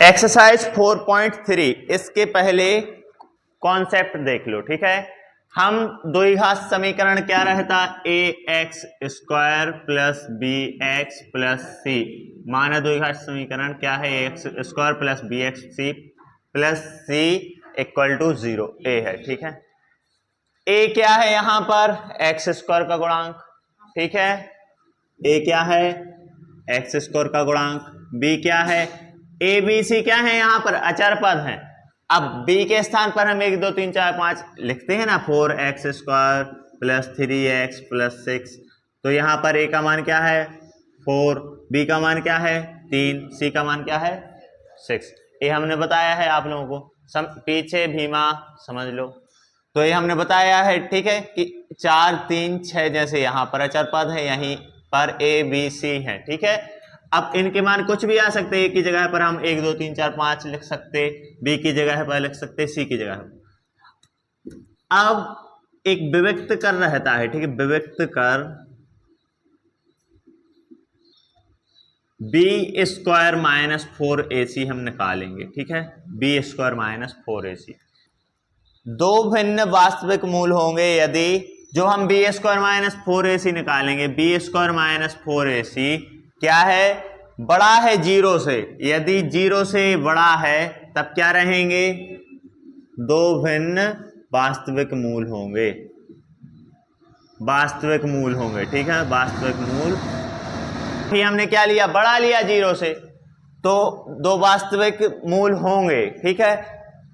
Exercise 4.3 इसके पहले concept देख लो, ठीक है। हम द्विघात समीकरण क्या रहता, a x square plus b x plus c. माना द्विघात समीकरण क्या है, a x square plus b x c plus c equal to 0, a है, ठीक है। ए क्या है यहां पर, एक्स स्क्वायर का गुणांक, ठीक है। ए क्या है, एक्स स्क्वायर का गुणांक। बी क्या है, ए बी सी क्या है यहां पर अचर पद है। अब बी के स्थान पर हम 1 2 3 4 5 लिखते हैं ना, 4x square plus 3x plus 6। तो यहां पर ए का मान क्या है 4, बी का मान क्या है 3, सी का मान क्या है 6। ये हमने बताया है आप लोगों को, पीछे भीमा समझ लो। तो ये हमने बताया है, ठीक है, कि 4 3 6 जैसे यहां पर अचर पद है, यहीं पर ए बी सी है, ठीक है। अब इनके मान कुछ भी आ सकते हैं, ए की जगह पर हम 1 2 3 4 5 लिख सकते, बी की जगह पर लिख सकते, सी की जगह पर। अब एक विविक्त कर रहता है, ठीक है, विविक्त कर बी स्क्वायर माइनस 4ac हम निकालेंगे, ठीक है। बी स्क्वायर माइनस 4ac दो भिन्न वास्तविक मूल होंगे यदि, जो हम बी स्क्वायर माइनस 4ac निकालेंगे, बी स्क्वायर माइनस 4ac क्या है, बड़ा है 0 से। यदि 0 से बड़ा है तब क्या रहेंगे, दो भिन्न वास्तविक मूल होंगे, वास्तविक मूल होंगे, ठीक है, वास्तविक मूल। फिर हमने क्या लिया, बड़ा लिया 0 से, तो दो वास्तविक मूल होंगे, ठीक है,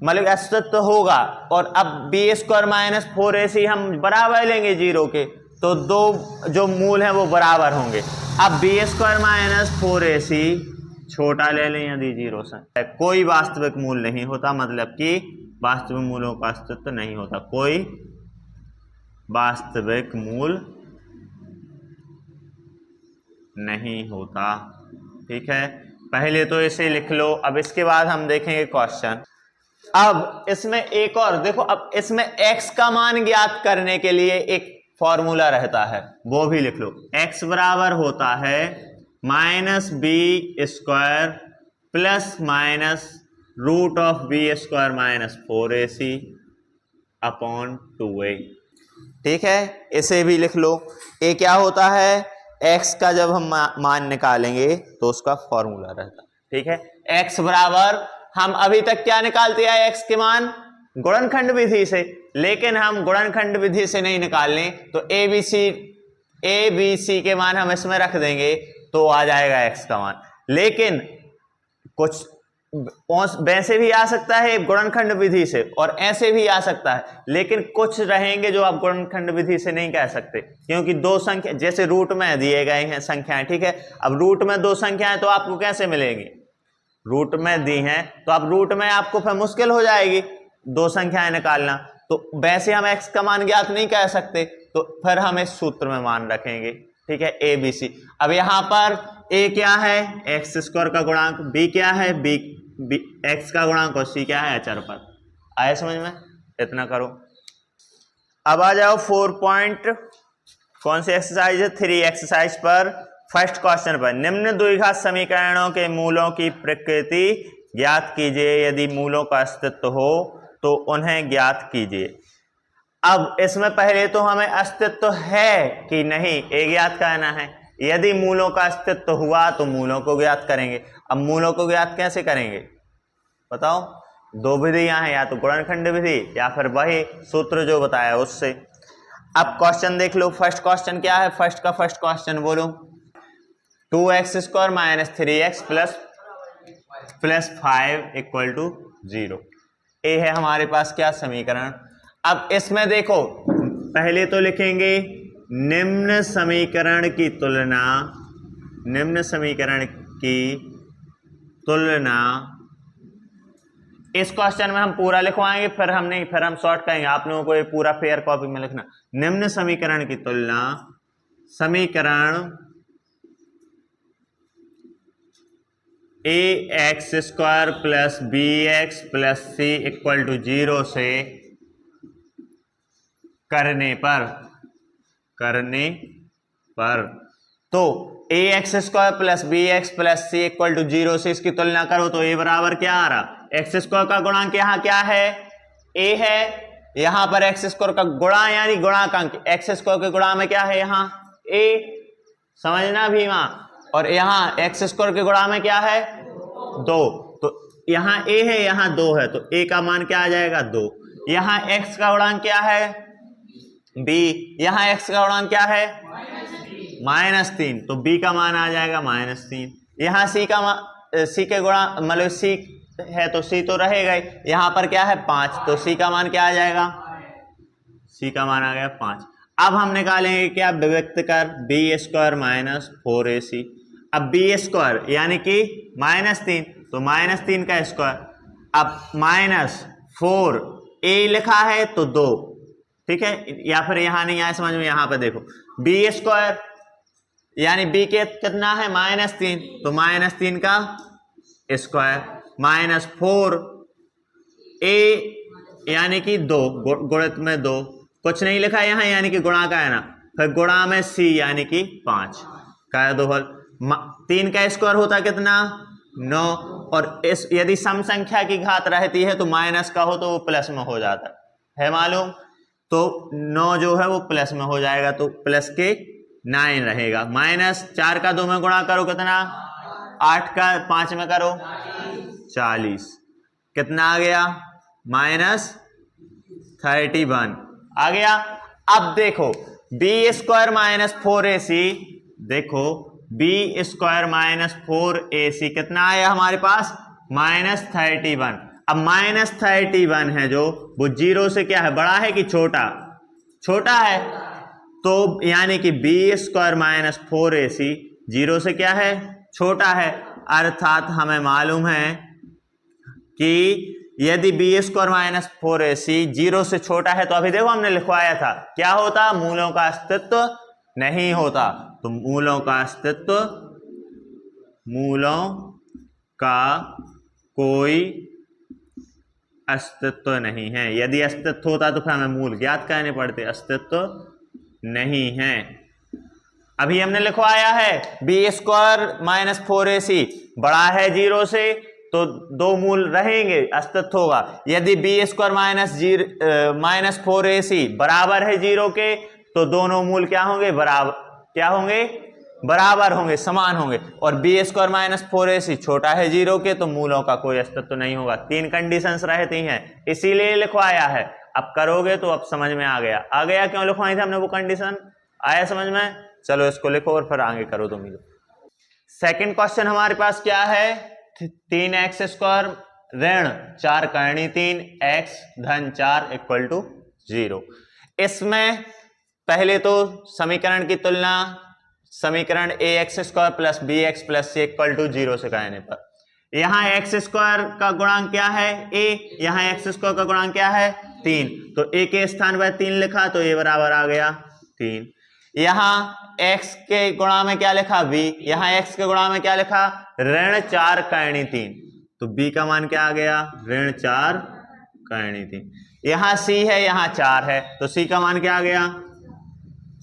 मतलब अस्तित्व होगा। और अब बी स्क्वायर माइनस 4ac हम बराबर लेंगे 0 के, तो दो जो मूल हैं वो बराबर होंगे। अब बी स्क्वायर माइनस 4ac छोटा ले लें यदि 0 से, कोई वास्तविक मूल नहीं होता, मतलब कि वास्तविक मूलों का अस्तित्व नहीं होता, कोई वास्तविक मूल नहीं होता, ठीक है। पहले तो इसे लिख लो। अब इसके बाद हम देखेंगे क्वेश्चन। अब इसमें एक और देखो, अब इसमें x का मान ज्ञात करने के लिए एक फॉर्मूला रहता है, वो भी लिख लो। x बराबर होता है minus b square plus minus root of b square minus 4ac upon 2a, ठीक है। इसे भी लिख लो। a क्या होता है, x का जब हम मान निकालेंगे तो उसका फॉर्मूला रहता है, ठीक है। x बराबर, हम अभी तक क्या निकालते आए x के मान, गुणनखंड विधि से, लेकिन हम गुणनखंड विधि से नहीं निकालने, तो ए बी सी के मान हम इसमें रख देंगे तो आ जाएगा x का मान। लेकिन कुछ वैसे भी आ सकता है गुणनखंड विधि से, और ऐसे भी आ सकता है, लेकिन कुछ रहेंगे जो आप गुणनखंड विधि से नहीं कह सकते, क्योंकि दो संख्या जैसे रूट में दिए गए हैं संख्याएं, ठीक है। अब रूट में दो संख्याएं तो आपको कैसे मिलेंगी, रूट में दी हैं तो अब रूट में आपको फिर मुश्किल हो जाएगी दो संख्याएं निकालना, तो वैसे हम x का मान ज्ञात नहीं कह सकते, तो फिर हम इस सूत्र में मान रखेंगे, ठीक है, ए बी सी। अब यहां पर a क्या है, एक्स स्क्वायर का गुणांक, b क्या है, b x का गुणांक, और c क्या है अचर पद। आया समझ में, इतना करो। अब आ जाओ 4 कौन सी एक्सरसाइज है, 3 एक्सरसाइज पर, फर्स्ट क्वेश्चन पर। निम्न द्विघात समीकरणों के मूलों की प्रकृति ज्ञात कीजिए, यदि मूलों का अस्तित्व हो तो उन्हें ज्ञात कीजिए। अब इसमें पहले तो हमें अस्तित्व है कि नहीं ये ज्ञात करना है। यदि मूलों का अस्तित्व हुआ तो मूलों को ज्ञात करेंगे। अब मूलों को ज्ञात कैसे करेंगे बताओ, दो विधियां हैं, या तो गुणनखंड विधि या फिर वही सूत्र जो बताया उससे। अब क्वेश्चन देख लो, फर्स्ट क्वेश्चन क्या है, फर्स्ट क्वेश्चन बोलो। 2x square minus 3x plus 5 equal to 0, ये है हमारे पास क्या समीकरण। अब इसमें देखो, पहले तो लिखेंगे निम्न समीकरण की तुलना, निम्न समीकरण की तुलना। इस क्वेश्चन में हम पूरा लिखवाएंगे, फिर हम शॉर्ट करेंगे, आप लोगों को ये पूरा फेयर कॉपी में लिखना। निम्न समीकरण की तुलना, समीकरण a x square plus b x plus c equal to 0 से करने पर तो a x square plus b x plus c equal to 0 से इसकी तुलना करो तो ए बराबर क्या आ रहा, एक्स स्क्वायर का गुणांक यहाँ क्या है, ए है, यहां पर एक्स स्क्वायर का गुणा यानी गुणांक एक्स स्क्वायर के गुणा में क्या है यहाँ ए, समझना भी वहां, और यहाँ एक्स स्क्वायर के गुणा में क्या है 2, तो यहाँ ए है यहाँ 2 है तो ए का मान क्या आ जाएगा 2। यहाँ एक्स का गुणांक क्या है बी, यहाँ एक्स का गुणांक क्या है -3, तो बी का मान आ जाएगा -3। यहाँ सी का सी के गुणा मतलब सी है तो सी तो रहेगा ही, यहाँ पर क्या है 5 तो सी का मान क्या आ जाएगा, सी का मान आ गया 5। अब हम निकालेंगे क्या, विभक्त कर बी स्क्वायर माइनस 4ac। अब बी स्क्वायर यानी कि -3 तो -3 का स्क्वायर, अब -4 a लिखा है तो 2, ठीक है, या फिर यहां नहीं आया समझ में, यहां पे देखो बी स्क्वायर यानी बी के कितना है -3 तो -3 का स्क्वायर -4 a यानी कि 2 गुणित में 2, कुछ नहीं लिखा है यहाँ यानी कि गुणा का है ना, फिर गुणा में c यानी कि 5 का 2 हल, 3 का स्क्वायर होता कितना 9, और इस यदि सम संख्या की घात रहती है तो माइनस का हो तो वो प्लस में हो जाता है मालूम, तो 9 जो है वो प्लस में हो जाएगा तो प्लस के 9 रहेगा, -4 का 2 में गुणा करो कितना, 8 का 5 में करो 40, कितना आ गया -31 आ गया। अब देखो बी स्क्वायर -4ac, देखो बी स्क्वायर -4ac कितना आया हमारे पास -31। अब -31 है जो वो 0 से क्या है बड़ा है कि छोटा, छोटा है, तो यानी कि बी स्क्वायर -4ac 0 से क्या है छोटा है, अर्थात हमें मालूम है कि यदि बी स्क्वायर -4ac 0 से छोटा है तो अभी देखो हमने लिखवाया था क्या होता, मूलों का अस्तित्व नहीं होता, तो मूलों का अस्तित्व, मूलों का कोई अस्तित्व नहीं है, यदि अस्तित्व होता तो फिर हमें मूल ज्ञात करने पड़ते, अस्तित्व नहीं है। अभी हमने लिखवाया है बी स्क्वायर -4ac बड़ा है 0 से तो 2 मूल रहेंगे, अस्तित्व होगा, यदि बी स्क्वायर -4ac बराबर है 0 के तो दोनों मूल क्या होंगे बराबर, क्या होंगे बराबर होंगे, समान होंगे, और बी स्क्वायर -4ac छोटा है 0 के तो मूलों का कोई अस्तित्व नहीं होगा। 3 कंडीशंस रहती हैं इसीलिए लिखवाया है, अब करोगे तो अब समझ में आ गया, आ गया क्यों लिखवाई थी हमने वो कंडीशन, आया समझ में, चलो इसको लिखो और फिर आगे करो तुम। सेकंड क्वेश्चन हमारे पास क्या है, 3x स्क्वायर ऋण 4 करनी 3 x धन 4 इक्वल टू 0। इसमें पहले तो समीकरण की तुलना समीकरण ax square plus bx plus c equal to 0 से करने पर, यहाँ एक्स स्क्वायर का गुणांक क्या है a, यहाँ एक्स स्क्वायर का गुणांक क्या है 3, तो a के स्थान पर 3 लिखा तो a बराबर आ गया 3। यहाँ x के गुणा में क्या लिखा b, यहाँ x के गुणा में क्या लिखा ऋण 4 करनी 3, तो b का मान क्या आ गया ऋण 4 करनी 3। यहाँ c है यहाँ 4 है तो c का मान क्या आ गया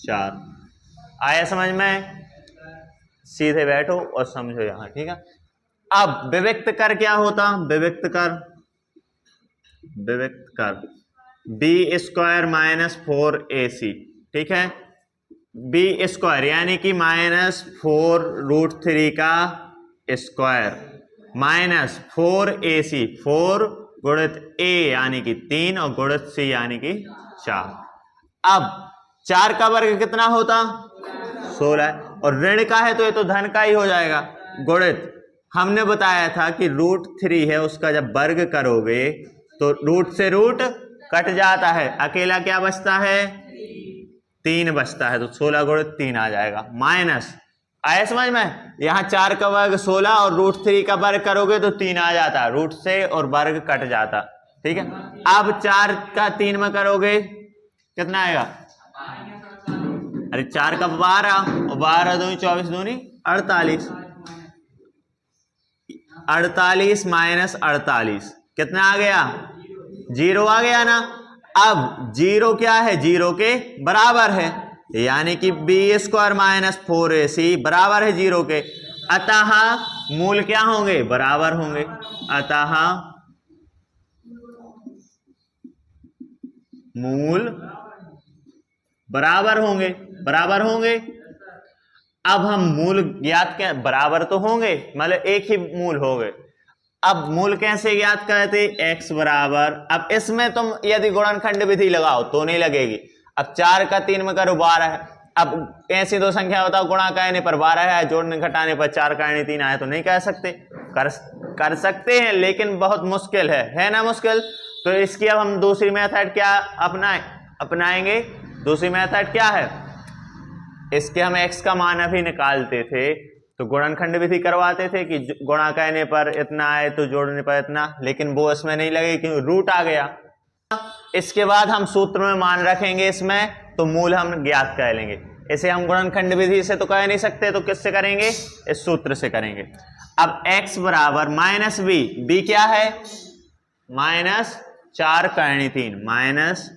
4। आया समझ में, सीधे बैठो और समझो यहाँ, ठीक है। अब विविक्त कर क्या होता, विविक्त कर बी स्क्वायर -4ac, ठीक है, बी स्क्वायर यानी कि -4√3 का स्क्वायर -4ac, 4 गुणित a यानी कि 3 और गुणित c यानी कि 4। अब 4 का वर्ग कितना होता 16, और ऋण का है तो ये तो धन का ही हो जाएगा, गुणित हमने बताया था कि √3 है उसका जब वर्ग करोगे तो रूट से रूट कट जाता है, अकेला क्या बचता है 3 बचता है, तो 16 गुणित 3 आ जाएगा, माइनस, आया समझ में, यहाँ 4 का वर्ग 16 और √3 का वर्ग करोगे तो 3 आ जाता, रूट से और वर्ग कट जाता, ठीक है। अब 4 का 3 में करोगे कितना आएगा, अरे 4 का 12 और 12 दूनी 24 दूनी 48, 48 माइनस 48 कितना आ गया 0 आ गया ना। अब 0 क्या है 0 के बराबर है, यानी कि बी स्क्वायर माइनस 4ac बराबर है 0 के। अतः मूल क्या होंगे, बराबर होंगे। अतः मूल बराबर होंगे, बराबर होंगे। अब हम मूल ज्ञात क्या, बराबर तो होंगे, मतलब एक ही मूल हो गए। अब मूल कैसे ज्ञात करते, x बराबर, अब इसमें तुम यदि गुणनखंड विधि लगाओ तो नहीं लगेगी। अब 4 का 3 में करो 12 है। अब ऐसी दो संख्या बताओ गुणा करने पर 12 है, जोड़ने घटाने पर 4 करने 3 आए, तो नहीं कह सकते। कर सकते हैं लेकिन बहुत मुश्किल है ना मुश्किल। तो इसकी अब हम दूसरी मेथड क्या अपनाएंगे। दूसरी मेथड क्या है, इसके हम x का मान अभी निकालते थे तो गुणनखंड विधि करवाते थे कि गुणा करने पर इतना आए तो जोड़ने पर इतना, लेकिन वो इसमें नहीं लगे क्योंकि रूट आ गया। इसके बाद हम सूत्र में मान रखेंगे इसमें, तो मूल हम ज्ञात कर लेंगे। इसे हम गुणनखंड विधि से तो कह नहीं सकते, तो किससे करेंगे, इस सूत्र से करेंगे। अब x बराबर माइनस बी क्या है, माइनस 4 करनी 3 माइनस,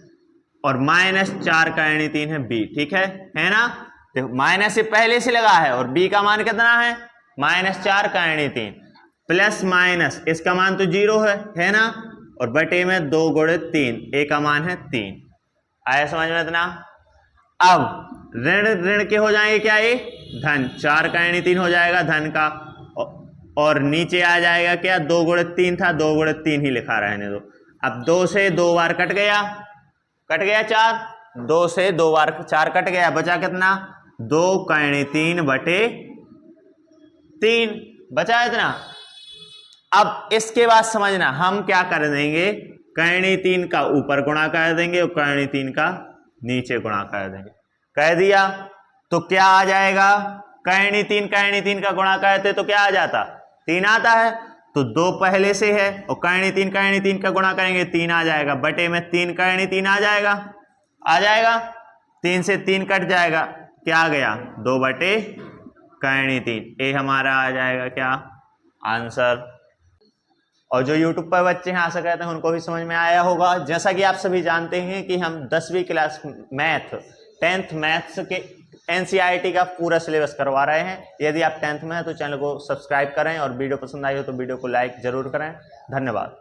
और माइनस 4 करनी 3 है b, ठीक है ना। देखो माइनस से पहले से लगा है और b का मान कितना है, माइनस 4 करनी 3 प्लस माइनस इसका मान तो 0 है ना, और बटे में 2 गुणे 3, a का मान है 3। आया समझ में इतना। अब ऋण ऋण के हो जाएंगे क्या, ये धन, 4 करनी 3 हो जाएगा धन का, और नीचे आ जाएगा क्या, 2 गुणे 3 था, 2 गुणे 3 ही लिखा रहने दो। अब 2 से 2 बार कट गया 4, 2 से 2 बार 4 कट गया, बचा कितना, 2 करनी 3 बटे 3, बचा इतना। अब इसके बाद समझना हम क्या कर देंगे, करनी 3 का ऊपर गुणा कर देंगे और करनी 3 का नीचे गुणा कर देंगे। कह दिया तो क्या आ जाएगा, करनी 3 का गुणा करते तो क्या आ जाता, 3 आता है, तो 2 पहले से है और करनी 3 का गुणा करेंगे 3 आ जाएगा, बटे में 3 करनी 3 आ जाएगा 3 से 3 कट जाएगा, क्या आ गया, 2 बटे करनी 3, ये हमारा आ जाएगा क्या, आंसर। और जो YouTube पर बच्चे हैं आशा करते हैं उनको भी समझ में आया होगा। जैसा कि आप सभी जानते हैं कि हम 10वीं क्लास मैथ 10th मैथ्स के NCERT का पूरा सिलेबस करवा रहे हैं। यदि आप 10th में हैं तो चैनल को सब्सक्राइब करें और वीडियो पसंद आई हो तो वीडियो को लाइक जरूर करें। धन्यवाद।